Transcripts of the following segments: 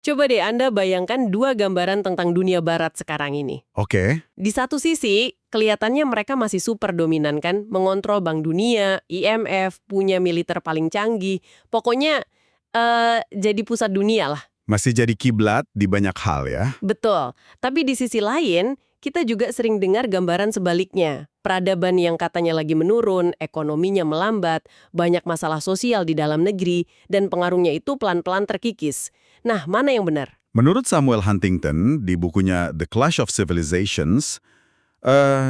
Coba deh Anda bayangkan dua gambaran tentang dunia barat sekarang ini. Oke, Di satu sisi, kelihatannya mereka masih super dominan kan, mengontrol Bank Dunia, IMF, punya militer paling canggih. Pokoknya, jadi pusat dunia lah. masih jadi kiblat di banyak hal ya. Betul. Tapi di sisi lain, kita juga sering dengar gambaran sebaliknya. Peradaban yang katanya lagi menurun, ekonominya melambat, banyak masalah sosial di dalam negeri, dan pengaruhnya itu pelan-pelan terkikis. Nah, mana yang benar? Menurut Samuel Huntington di bukunya The Clash of Civilizations,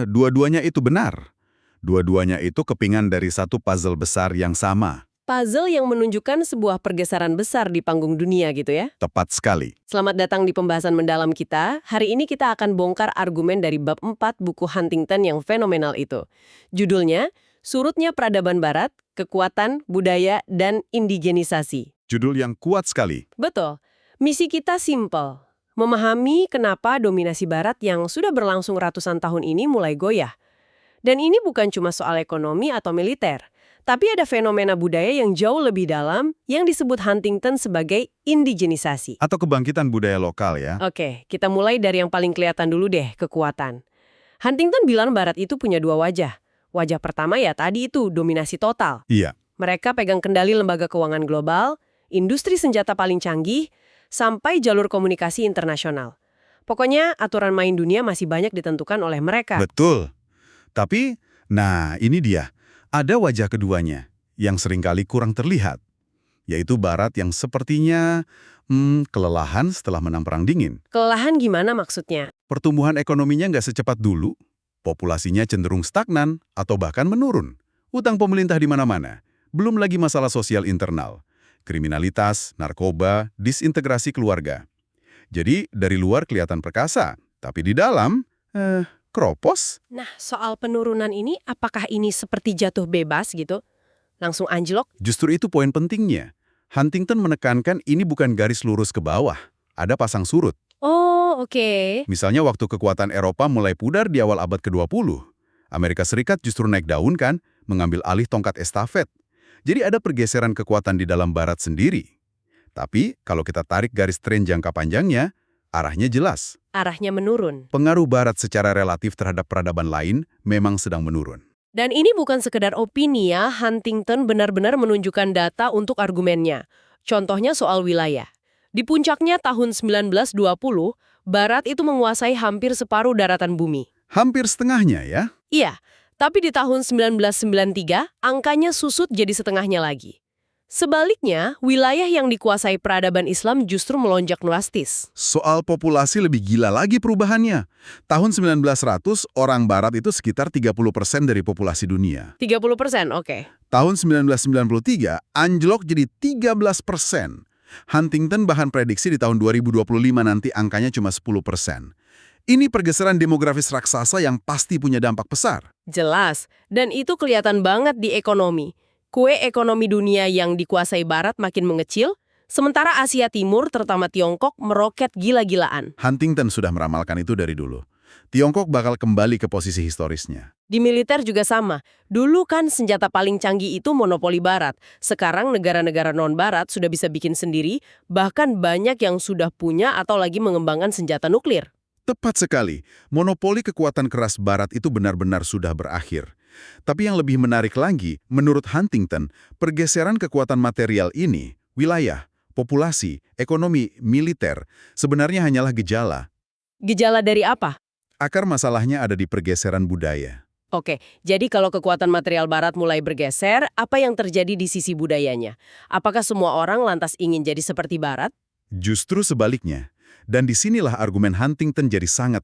dua-duanya itu benar. Dua-duanya itu kepingan dari satu puzzle besar yang sama. Puzzle yang menunjukkan sebuah pergeseran besar di panggung dunia gitu ya. Tepat sekali. Selamat datang di pembahasan mendalam kita. Hari ini kita akan bongkar argumen dari bab 4 buku Huntington yang fenomenal itu. Judulnya, Surutnya Peradaban Barat, Kekuatan, Budaya, dan Indigenisasi. Judul yang kuat sekali. Betul. Misi kita simple. Memahami kenapa dominasi Barat yang sudah berlangsung ratusan tahun ini mulai goyah. Dan ini bukan cuma soal ekonomi atau militer, tapi ada fenomena budaya yang jauh lebih dalam yang disebut Huntington sebagai indigenisasi. Atau kebangkitan budaya lokal ya. Oke, kita mulai dari yang paling kelihatan dulu deh, kekuatan. Huntington bilang Barat itu punya dua wajah. Wajah pertama ya tadi itu, dominasi total. Iya. Mereka pegang kendali lembaga keuangan global, industri senjata paling canggih, sampai jalur komunikasi internasional. Pokoknya aturan main dunia masih banyak ditentukan oleh mereka. Betul. Tapi, nah ini dia. Ada wajah keduanya yang seringkali kurang terlihat. Yaitu Barat yang sepertinya kelelahan setelah menang Perang Dingin. Kelelahan gimana maksudnya? Pertumbuhan ekonominya nggak secepat dulu. Populasinya cenderung stagnan atau bahkan menurun. Utang pemerintah di mana-mana. Belum lagi masalah sosial internal. Kriminalitas, narkoba, disintegrasi keluarga. Jadi dari luar kelihatan perkasa. Tapi di dalam, keropos. Nah, soal penurunan ini, apakah ini seperti jatuh bebas gitu? Langsung anjlok? Justru itu poin pentingnya. Huntington menekankan ini bukan garis lurus ke bawah. Ada pasang surut. Oh, oke. Misalnya waktu kekuatan Eropa mulai pudar di awal abad ke-20. Amerika Serikat justru naik daun kan, mengambil alih tongkat estafet. Jadi ada pergeseran kekuatan di dalam Barat sendiri. Tapi kalau kita tarik garis tren jangka panjangnya, arahnya jelas. Arahnya menurun. Pengaruh Barat secara relatif terhadap peradaban lain memang sedang menurun. Dan ini bukan sekedar opini ya, Huntington benar-benar menunjukkan data untuk argumennya. Contohnya soal wilayah. Di puncaknya tahun 1920, Barat itu menguasai hampir separuh daratan bumi. Hampir setengahnya ya. Iya, tapi di tahun 1993, angkanya susut jadi setengahnya lagi. Sebaliknya, wilayah yang dikuasai peradaban Islam justru melonjak drastis. Soal populasi lebih gila lagi perubahannya. Tahun 1900, orang Barat itu sekitar 30% dari populasi dunia. 30%, oke. Tahun 1993, anjlok jadi 13%. Huntington bahkan prediksi di tahun 2025 nanti angkanya cuma 10%. Ini pergeseran demografis raksasa yang pasti punya dampak besar. Jelas, dan itu kelihatan banget di ekonomi. Kue ekonomi dunia yang dikuasai Barat makin mengecil, sementara Asia Timur, terutama Tiongkok, meroket gila-gilaan. Huntington sudah meramalkan itu dari dulu. Tiongkok bakal kembali ke posisi historisnya. Di militer juga sama. Dulu kan senjata paling canggih itu monopoli Barat. Sekarang negara-negara non-Barat sudah bisa bikin sendiri, bahkan banyak yang sudah punya atau lagi mengembangkan senjata nuklir. Tepat sekali, monopoli kekuatan keras Barat itu benar-benar sudah berakhir. Tapi yang lebih menarik lagi, menurut Huntington, pergeseran kekuatan material ini, wilayah, populasi, ekonomi, militer, sebenarnya hanyalah gejala. Gejala dari apa? Akar masalahnya ada di pergeseran budaya. Oke, jadi kalau kekuatan material Barat mulai bergeser, apa yang terjadi di sisi budayanya? Apakah semua orang lantas ingin jadi seperti Barat? Justru sebaliknya. Dan disinilah argumen Huntington jadi sangat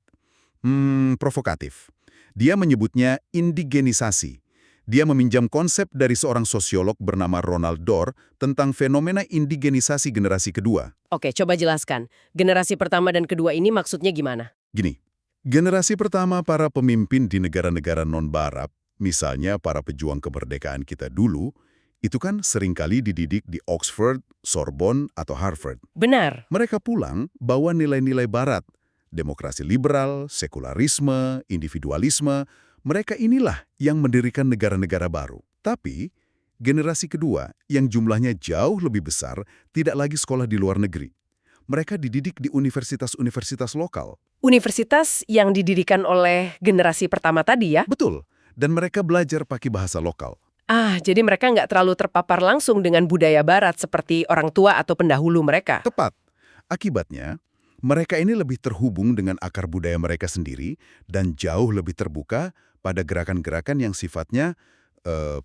provokatif. Dia menyebutnya indigenisasi. Dia meminjam konsep dari seorang sosiolog bernama Ronald Dorr tentang fenomena indigenisasi generasi kedua. Oke, coba jelaskan. Generasi pertama dan kedua ini maksudnya gimana? Gini, generasi pertama para pemimpin di negara-negara non-Barat, misalnya para pejuang kemerdekaan kita dulu, itu kan seringkali dididik di Oxford, Sorbonne, atau Harvard. Benar. Mereka pulang bawa nilai-nilai Barat, demokrasi liberal, sekularisme, individualisme. Mereka inilah yang mendirikan negara-negara baru. Tapi, generasi kedua yang jumlahnya jauh lebih besar tidak lagi sekolah di luar negeri. Mereka dididik di universitas-universitas lokal. Universitas yang didirikan oleh generasi pertama tadi ya? Betul, dan mereka belajar pakai bahasa lokal. Jadi mereka nggak terlalu terpapar langsung dengan budaya barat seperti orang tua atau pendahulu mereka. Tepat. Akibatnya, mereka ini lebih terhubung dengan akar budaya mereka sendiri dan jauh lebih terbuka pada gerakan-gerakan yang sifatnya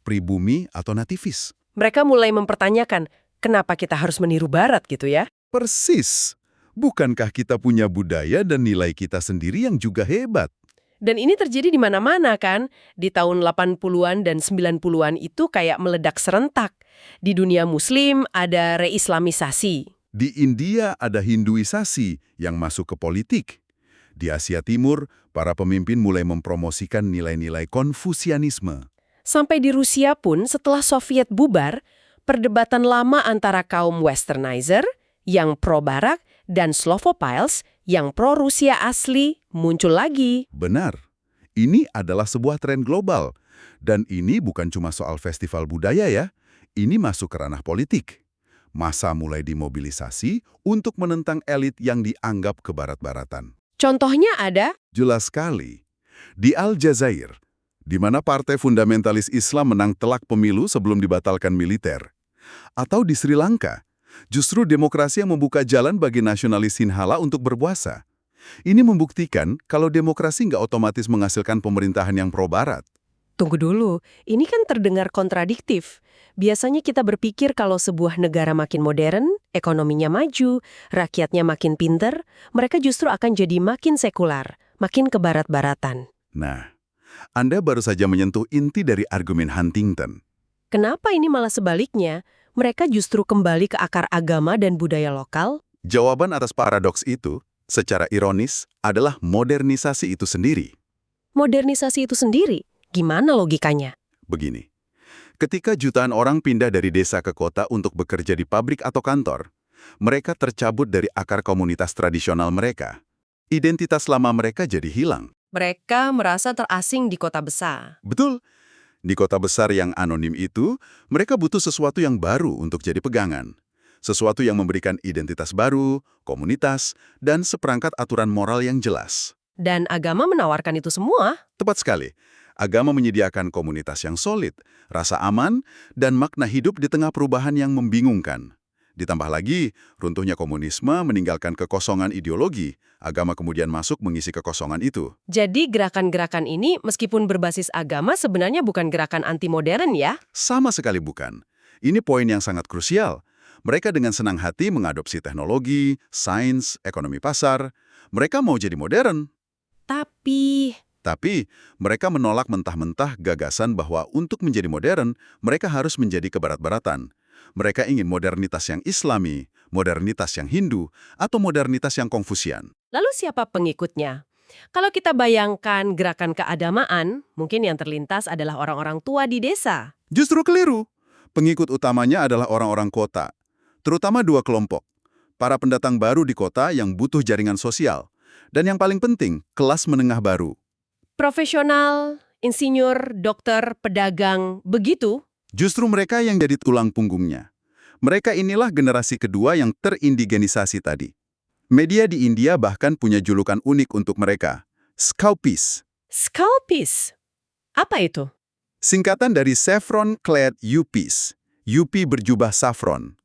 pribumi atau nativis. Mereka mulai mempertanyakan, kenapa kita harus meniru barat gitu ya? Persis. Bukankah kita punya budaya dan nilai kita sendiri yang juga hebat? Dan ini terjadi di mana-mana kan? Di tahun 80-an dan 90-an itu kayak meledak serentak. Di dunia muslim ada reislamisasi. Di India ada Hinduisasi yang masuk ke politik. Di Asia Timur, para pemimpin mulai mempromosikan nilai-nilai Konfusianisme. Sampai di Rusia pun setelah Soviet bubar, perdebatan lama antara kaum westernizer yang pro-barat dan Slavophiles yang pro-Rusia asli muncul lagi. Benar. Ini adalah sebuah tren global. Dan ini bukan cuma soal festival budaya ya. Ini masuk ke ranah politik. Massa mulai dimobilisasi untuk menentang elit yang dianggap kebarat-baratan. Contohnya ada Jelas sekali. Di Aljazair, di mana partai fundamentalis Islam menang telak pemilu sebelum dibatalkan militer. Atau di Sri Lanka, justru demokrasi yang membuka jalan bagi nasionalis Sinhala untuk berpuasa. Ini membuktikan kalau demokrasi nggak otomatis menghasilkan pemerintahan yang pro-barat. Tunggu dulu, ini kan terdengar kontradiktif. Biasanya kita berpikir kalau sebuah negara makin modern, ekonominya maju, rakyatnya makin pinter, mereka justru akan jadi makin sekular, makin kebarat-baratan. Nah, Anda baru saja menyentuh inti dari argumen Huntington. Kenapa ini malah sebaliknya? Mereka justru kembali ke akar agama dan budaya lokal? Jawaban atas paradoks itu, secara ironis, adalah modernisasi itu sendiri. Modernisasi itu sendiri? Gimana logikanya? Begini, ketika jutaan orang pindah dari desa ke kota untuk bekerja di pabrik atau kantor, mereka tercabut dari akar komunitas tradisional mereka. Identitas lama mereka jadi hilang. Mereka merasa terasing di kota besar. Betul. Di kota besar yang anonim itu, mereka butuh sesuatu yang baru untuk jadi pegangan. Sesuatu yang memberikan identitas baru, komunitas, dan seperangkat aturan moral yang jelas. Dan agama menawarkan itu semua. Tepat sekali. Agama menyediakan komunitas yang solid, rasa aman, dan makna hidup di tengah perubahan yang membingungkan. Ditambah lagi, runtuhnya komunisme meninggalkan kekosongan ideologi. Agama kemudian masuk mengisi kekosongan itu. Jadi gerakan-gerakan ini meskipun berbasis agama sebenarnya bukan gerakan anti-modern ya? Sama sekali bukan. Ini poin yang sangat krusial. Mereka dengan senang hati mengadopsi teknologi, sains, ekonomi pasar. Mereka mau jadi modern. Tapi, mereka menolak mentah-mentah gagasan bahwa untuk menjadi modern, mereka harus menjadi kebarat-baratan. Mereka ingin modernitas yang Islami, modernitas yang Hindu, atau modernitas yang Konfusian. Lalu siapa pengikutnya? Kalau kita bayangkan gerakan keagamaan, mungkin yang terlintas adalah orang-orang tua di desa. Justru keliru. Pengikut utamanya adalah orang-orang kota. Terutama dua kelompok. Para pendatang baru di kota yang butuh jaringan sosial. Dan yang paling penting, kelas menengah baru. Profesional, insinyur, dokter, pedagang, begitu? Justru mereka yang jadi tulang punggungnya. Mereka inilah generasi kedua yang terindigenisasi tadi. Media di India bahkan punya julukan unik untuk mereka, Scalpis. Scalpis? Apa itu? Singkatan dari Saffron Clad Yuppies. Yuppie berjubah saffron.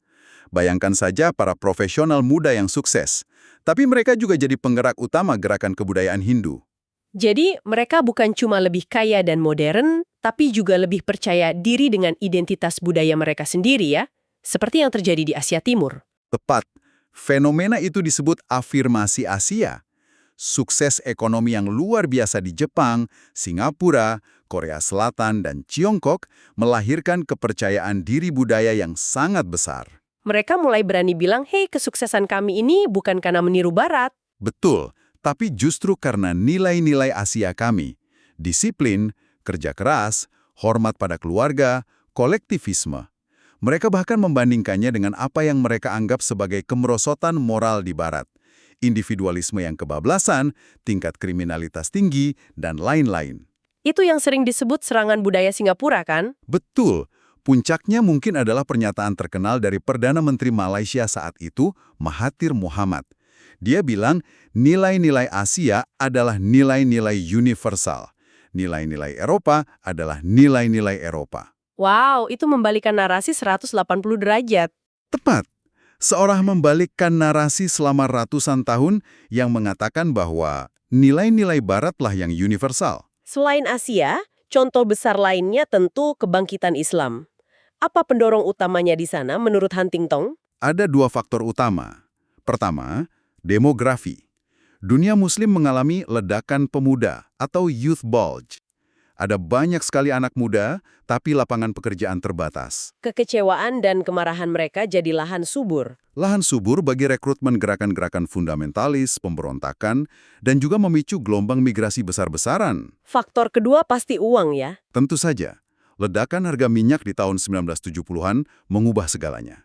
Bayangkan saja para profesional muda yang sukses. Tapi mereka juga jadi penggerak utama gerakan kebudayaan Hindu. Jadi mereka bukan cuma lebih kaya dan modern, tapi juga lebih percaya diri dengan identitas budaya mereka sendiri ya? Seperti yang terjadi di Asia Timur. Tepat. Fenomena itu disebut afirmasi Asia. Sukses ekonomi yang luar biasa di Jepang, Singapura, Korea Selatan, dan Tiongkok melahirkan kepercayaan diri budaya yang sangat besar. Mereka mulai berani bilang, hei, kesuksesan kami ini bukan karena meniru Barat. Betul, tapi justru karena nilai-nilai Asia kami. Disiplin, kerja keras, hormat pada keluarga, kolektivisme. Mereka bahkan membandingkannya dengan apa yang mereka anggap sebagai kemerosotan moral di Barat. Individualisme yang kebablasan, tingkat kriminalitas tinggi, dan lain-lain. Itu yang sering disebut serangan budaya Singapura kan? Betul, Puncaknya mungkin adalah pernyataan terkenal dari Perdana Menteri Malaysia saat itu, Mahathir Mohamad. Dia bilang, nilai-nilai Asia adalah nilai-nilai universal. Nilai-nilai Eropa adalah nilai-nilai Eropa. Wow, itu membalikan narasi 180 derajat. Tepat. Seorang membalikkan narasi selama ratusan tahun yang mengatakan bahwa nilai-nilai Baratlah yang universal. Selain Asia, contoh besar lainnya tentu kebangkitan Islam. Apa pendorong utamanya di sana menurut Huntington? Ada dua faktor utama. Pertama, demografi. Dunia Muslim mengalami ledakan pemuda atau youth bulge. Ada banyak sekali anak muda, tapi lapangan pekerjaan terbatas. Kekecewaan dan kemarahan mereka jadi lahan subur. Lahan subur bagi rekrutmen gerakan-gerakan fundamentalis, pemberontakan, dan juga memicu gelombang migrasi besar-besaran. Faktor kedua pasti uang ya. Tentu saja, ledakan harga minyak di tahun 1970-an mengubah segalanya.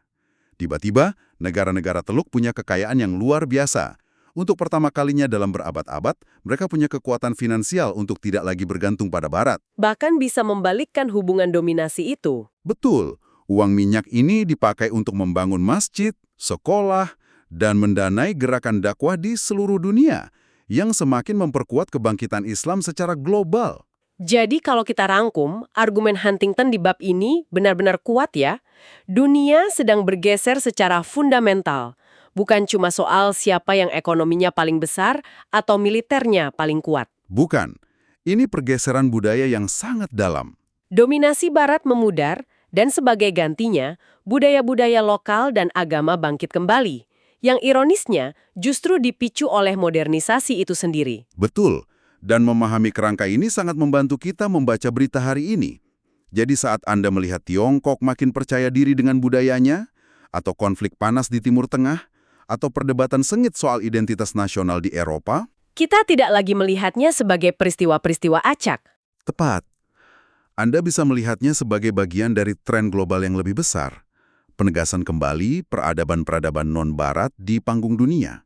Tiba-tiba, negara-negara Teluk punya kekayaan yang luar biasa. Untuk pertama kalinya dalam berabad-abad, mereka punya kekuatan finansial untuk tidak lagi bergantung pada Barat. Bahkan bisa membalikkan hubungan dominasi itu. Betul, uang minyak ini dipakai untuk membangun masjid, sekolah, dan mendanai gerakan dakwah di seluruh dunia yang semakin memperkuat kebangkitan Islam secara global. Jadi kalau kita rangkum, argumen Huntington di bab ini benar-benar kuat ya. Dunia sedang bergeser secara fundamental. Bukan cuma soal siapa yang ekonominya paling besar atau militernya paling kuat. Bukan, ini pergeseran budaya yang sangat dalam. Dominasi Barat memudar, dan sebagai gantinya, budaya-budaya lokal dan agama bangkit kembali. Yang ironisnya justru dipicu oleh modernisasi itu sendiri. Betul. Dan memahami kerangka ini sangat membantu kita membaca berita hari ini. Jadi saat Anda melihat Tiongkok makin percaya diri dengan budayanya, atau konflik panas di Timur Tengah, atau perdebatan sengit soal identitas nasional di Eropa, Kita tidak lagi melihatnya sebagai peristiwa-peristiwa acak. tepat. Anda bisa melihatnya sebagai bagian dari tren global yang lebih besar. Penegasan kembali peradaban-peradaban non-Barat di panggung dunia.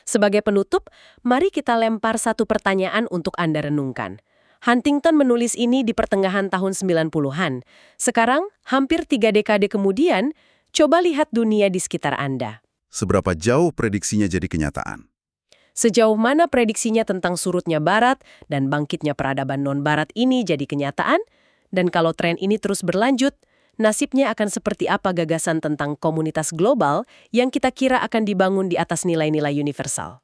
Sebagai penutup, mari kita lempar satu pertanyaan untuk Anda renungkan. Huntington menulis ini di pertengahan tahun 90-an. Sekarang, hampir 3 dekade kemudian, coba lihat dunia di sekitar Anda. Seberapa jauh prediksinya jadi kenyataan? Sejauh mana prediksinya tentang surutnya Barat dan bangkitnya peradaban non-Barat ini jadi kenyataan? Dan kalau tren ini terus berlanjut, nasibnya akan seperti apa gagasan tentang komunitas global yang kita kira akan dibangun di atas nilai-nilai universal?